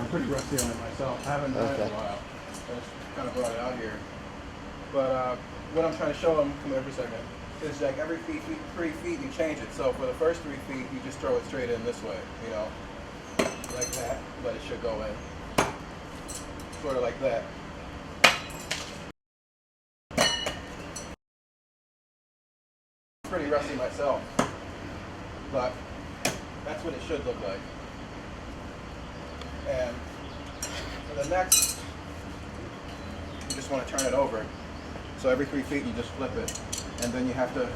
pretty rusty on it myself. I haven't done it in a while. I just kind of brought it out here. But what I'm trying to show them, come here for a second, is like every 3 feet you change it. So for the first 3 feet, you just throw it straight in this way, you know, like that, but it should go in. Sort of like that. Pretty rusty myself, but that's what it should look like. And for the next, you just want to turn it over. So every 3 feet you just flip it, and then you have to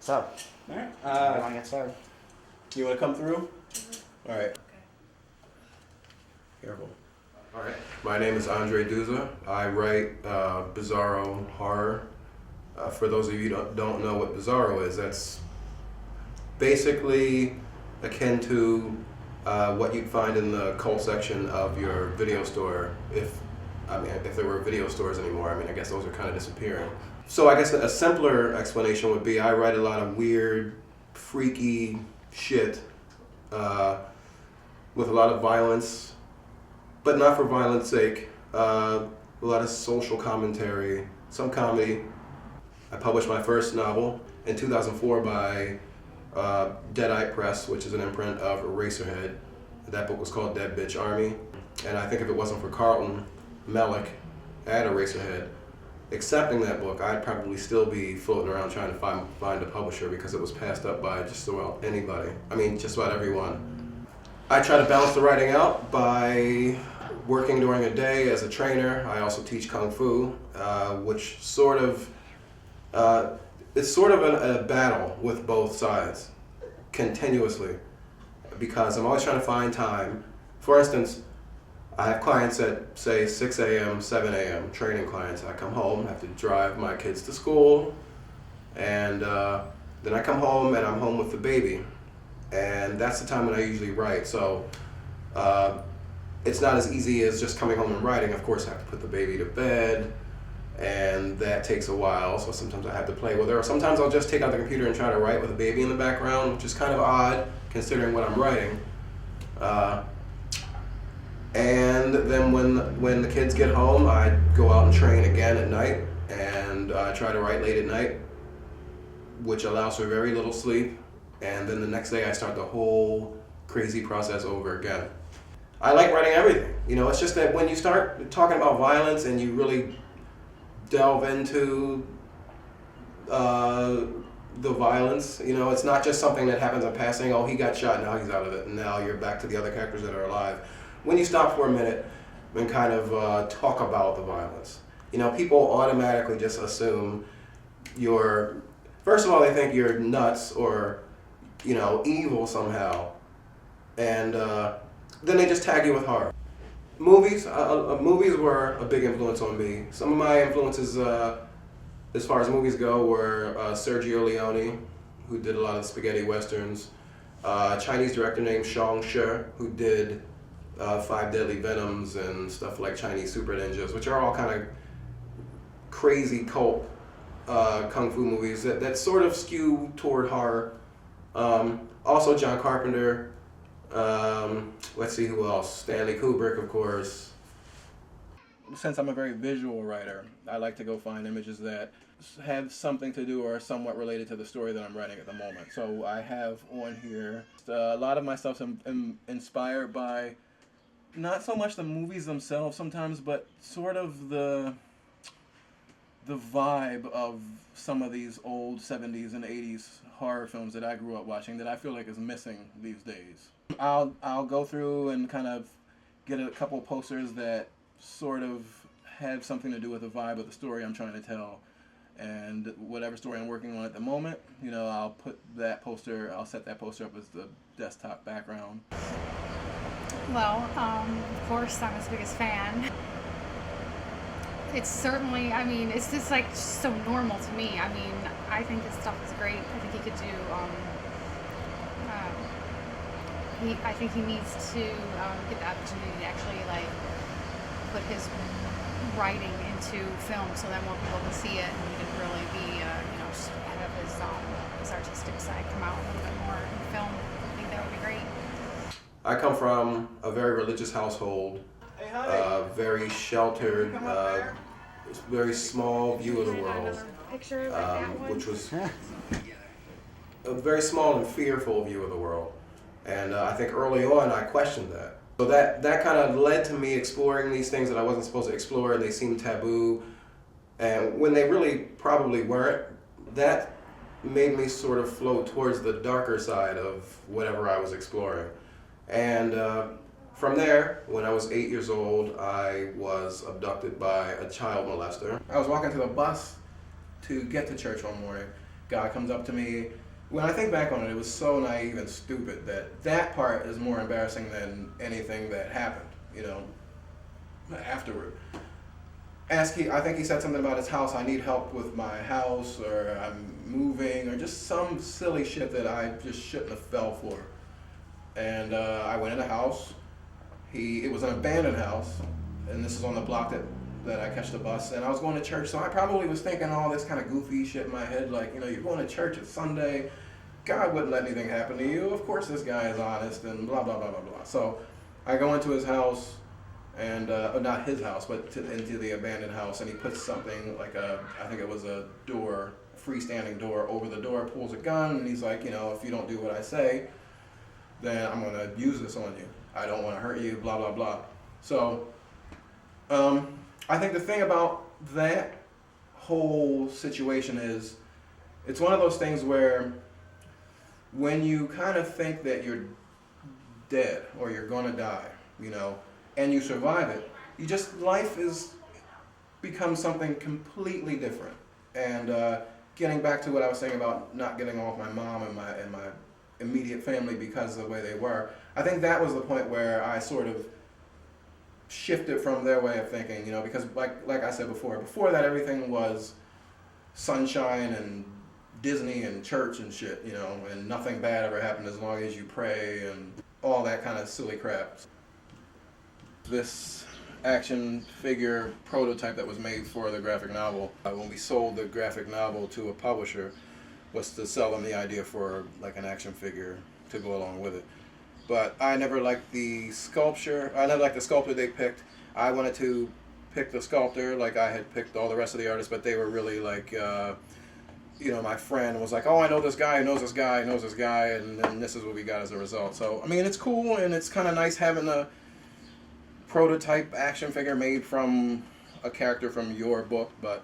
So, alright. I want to get started. You want to come through? All right. Careful. All right. My name is Andre Duza. I write bizarro horror. For those of you who don't know what bizarro is, that's basically akin to what you'd find in the cult section of your video store. If there were video stores anymore, I guess those are kind of disappearing. So I guess a simpler explanation would be I write a lot of weird, freaky shit with a lot of violence, but not for violence sake. A lot of social commentary, some comedy. I published my first novel in 2004 by Deadeye Press, which is an imprint of Eraserhead. That book was called Dead Bitch Army. And I think if it wasn't for Carlton Mellick at Eraserhead accepting that book, I'd probably still be floating around trying to find a publisher because it was passed up by just about anybody. Just about everyone. I try to balance the writing out by working during a day as a trainer. I also teach Kung Fu, which sort of, it's sort of a battle with both sides, continuously, because I'm always trying to find time. For instance, I have clients at, say, 6 a.m., 7 a.m., training clients. I come home, have to drive my kids to school, and then I come home and I'm home with the baby. And that's the time when I usually write. So it's not as easy as just coming home and writing. Of course, I have to put the baby to bed, and that takes a while. So sometimes I have to play with her. Or sometimes I'll just take out the computer and try to write with a baby in the background, which is kind of odd considering what I'm writing. And then when the kids get home, I go out and train again at night, and I try to write late at night, which allows for very little sleep. And then the next day I start the whole crazy process over again. I like writing everything. It's just that when you start talking about violence and you really delve into the violence, it's not just something that happens in passing. Oh, he got shot, now he's out of it, and now you're back to the other characters that are alive. When you stop for a minute and kind of talk about the violence, people automatically just assume first of all, they think you're nuts or, evil somehow. And then they just tag you with horror. Movies were a big influence on me. Some of my influences, as far as movies go, were Sergio Leone, who did a lot of spaghetti westerns, a Chinese director named Zhang Shi, who did Five Deadly Venoms and stuff like Chinese Super Ninjas, which are all kind of crazy cult kung fu movies that sort of skew toward horror. Also John Carpenter, let's see who else, Stanley Kubrick, of course. Since I'm a very visual writer, I like to go find images that have something to do or are somewhat related to the story that I'm writing at the moment. So I have on here, a lot of my stuff's inspired by not so much the movies themselves sometimes, but sort of the vibe of some of these old 70s and 80s horror films that I grew up watching that I feel like is missing these days. I'll go through and kind of get a couple posters that sort of have something to do with the vibe of the story I'm trying to tell. And whatever story I'm working on at the moment, I'll set that poster up as the desktop background. Well, of course, I'm his biggest fan. It's certainly, it's just like so normal to me. I think his stuff is great. I think he could do, I think he needs to get the opportunity to actually put his writing into film so that more people can see it, and he can really be, just have his artistic side come out a little bit more in film. I think that would be great. I come from a very religious household, very sheltered, very small view of the world, which was a very small and fearful view of the world. And I think early on I questioned that. So that kind of led to me exploring these things that I wasn't supposed to explore, and they seemed taboo. And when they really probably weren't, that made me sort of float towards the darker side of whatever I was exploring. And from there, when I was 8 years old, I was abducted by a child molester. I was walking to the bus to get to church one morning. Guy comes up to me. When I think back on it, it was so naive and stupid that part is more embarrassing than anything that happened, afterward. I think he said something about his house. I need help with my house, or I'm moving, or just some silly shit that I just shouldn't have fell for. And I went in the house. It was an abandoned house, and this is on the block that I catch the bus. And I was going to church, so I probably was thinking all this kind of goofy shit in my head, like, you're going to church, it's Sunday. God wouldn't let anything happen to you. Of course this guy is honest, and blah, blah, blah, blah, blah. So I go into his house, and not his house, but into the abandoned house, and he puts something like I think it was a door, a freestanding door, over the door, pulls a gun, and he's like, if you don't do what I say, then I'm going to use this on you. I don't want to hurt you, blah, blah, blah. So I think the thing about that whole situation is, it's one of those things where when you kind of think that you're dead or you're going to die, and you survive it, life becomes something completely different. And getting back to what I was saying about not getting along with my mom and my immediate family because of the way they were, I think that was the point where I sort of shifted from their way of thinking, because like I said before that everything was sunshine and Disney and church and shit, and nothing bad ever happened as long as you pray and all that kind of silly crap. This action figure prototype that was made for the graphic novel, when we sold the graphic novel to a publisher, was to sell them the idea for like an action figure to go along with it. But I never liked the sculpture. I never liked the sculptor they picked. I wanted to pick the sculptor like I had picked all the rest of the artists, but they were really like, my friend was like, oh, I know this guy, knows this guy, knows this guy, and then this is what we got as a result. So, I mean, it's cool, and it's kind of nice having a prototype action figure made from a character from your book, but,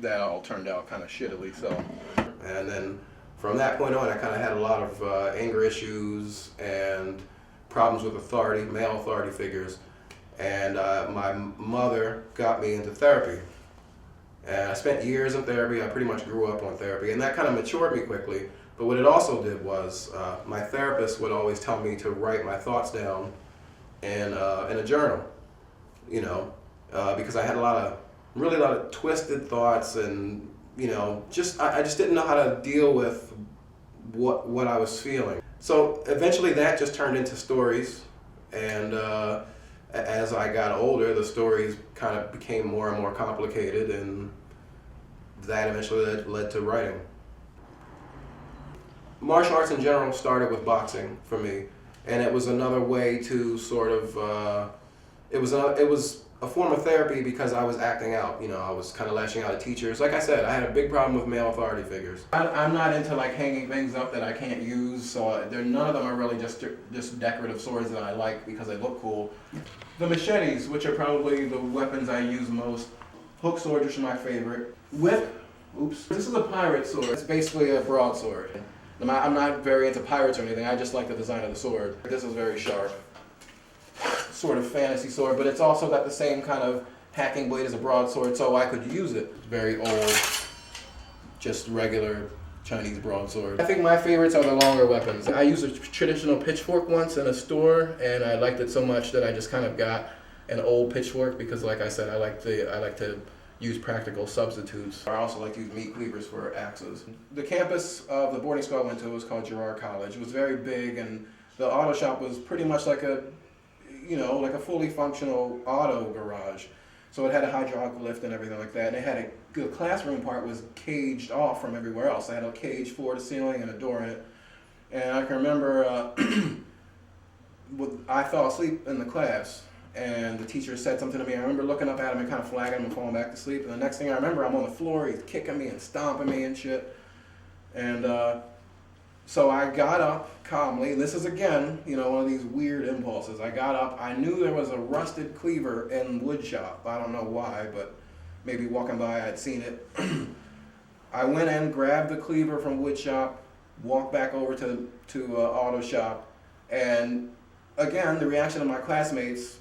that all turned out kind of shittily, so. And then from that point on, I kind of had a lot of anger issues and problems with authority, male authority figures, and my mother got me into therapy. And I spent years in therapy. I pretty much grew up on therapy, and that kind of matured me quickly. But what it also did was my therapist would always tell me to write my thoughts down in a journal, because I had a lot of twisted thoughts, and I just didn't know how to deal with what I was feeling. So eventually that just turned into stories, and as I got older, the stories kind of became more and more complicated, and that eventually led to writing. Martial arts in general started with boxing for me, and it was another way to sort of, it was a form of therapy because I was acting out. I was kind of lashing out at teachers. Like I said, I had a big problem with male authority figures. I'm not into like hanging things up that I can't use, so none of them are really just decorative swords that I like because they look cool. The machetes, which are probably the weapons I use most. Hook sword, which is my favorite. Whip, this is a pirate sword. It's basically a broadsword. I'm not very into pirates or anything, I just like the design of the sword. This is very sharp. Sort of fantasy sword, but it's also got the same kind of hacking blade as a broadsword, so I could use it. Very old, just regular Chinese broadsword. I think my favorites are the longer weapons. I used a traditional pitchfork once in a store, and I liked it so much that I just kind of got an old pitchfork because, like I said, I like to use practical substitutes. I also like to use meat cleavers for axes. The campus of the boarding school I went to was called Girard College. It was very big, and the auto shop was pretty much like like a fully functional auto garage. So it had a hydraulic lift and everything like that. And it had the classroom part was caged off from everywhere else. It had a cage floor to ceiling and a door in it. And I can remember I fell asleep in the class, and the teacher said something to me. I remember looking up at him and kind of flagging him and falling back to sleep. And the next thing I remember, I'm on the floor. He's kicking me and stomping me and shit. And so I got up calmly. This is again, one of these weird impulses. I got up. I knew there was a rusted cleaver in wood shop. I don't know why, but maybe walking by I'd seen it. I went in, grabbed the cleaver from wood shop, walked back over to auto shop, and again, the reaction of my classmates,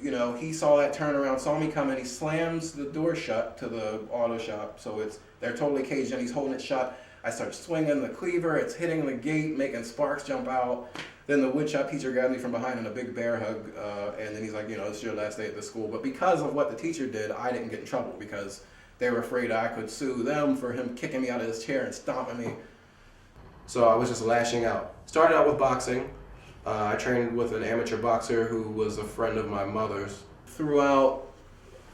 he saw that turnaround, saw me coming, he slams the door shut to the auto shop, so they're totally caged in, he's holding it shut. I start swinging the cleaver, it's hitting the gate, making sparks jump out. Then the woodshop teacher grabbed me from behind in a big bear hug, and then he's like, it's your last day at the school. But because of what the teacher did, I didn't get in trouble because they were afraid I could sue them for him kicking me out of his chair and stomping me. So I was just lashing out. Started out with boxing. I trained with an amateur boxer who was a friend of my mother's. Throughout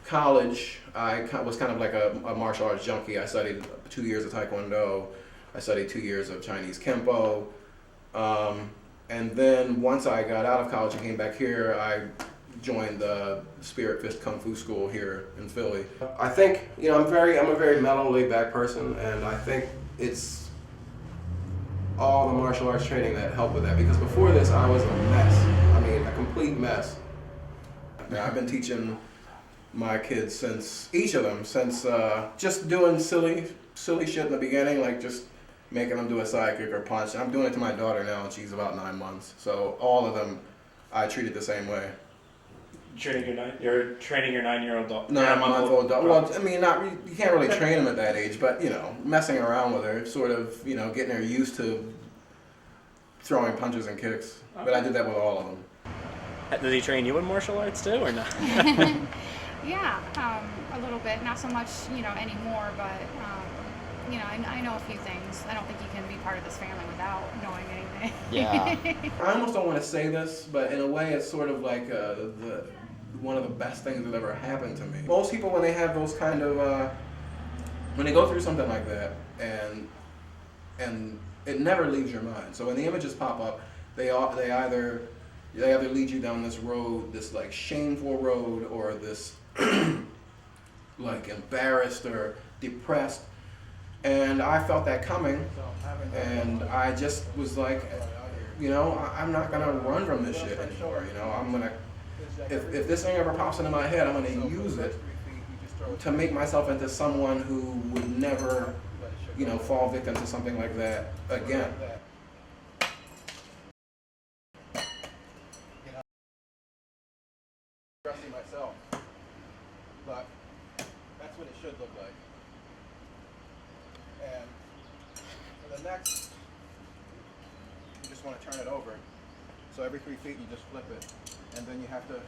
college, I was kind of like a martial arts junkie. I studied 2 years of Taekwondo. I studied 2 years of Chinese Kempo. And then once I got out of college and came back here, I joined the Spirit Fist Kung Fu School here in Philly. I think, I'm a very mellow, laid back person, and I think it's all the martial arts training that helped with that, because before this I was a mess. A complete mess. I've been teaching my kids since just doing silly shit in the beginning, like just making them do a side kick or punch. I'm doing it to my daughter now, and she's about 9 months. So all of them, I treat it the same way. You're training your 9-year-old daughter. 9-month-old daughter. Well, you can't really train them at that age, but messing around with her, sort of, getting her used to throwing punches and kicks. Okay. But I did that with all of them. Does he train you in martial arts too, or not? Yeah, a little bit. Not so much, anymore, but I know a few things. I don't think you can be part of this family without knowing anything. Yeah. I almost don't want to say this, but in a way, it's sort of like one of the best things that ever happened to me. Most people, when they have those kind of, when they go through something like that, and it never leaves your mind. So when the images pop up, they either lead you down this road, this like shameful road, or this like embarrassed or depressed. And I felt that coming, and I just was like, I'm not gonna run from this shit anymore. I'm gonna, if this thing ever pops into my head, I'm gonna use it to make myself into someone who would never, fall victim to something like that again. Myself, but that's what it should look like. And for the next, you just want to turn it over. So every 3 feet you just flip it, and then you have to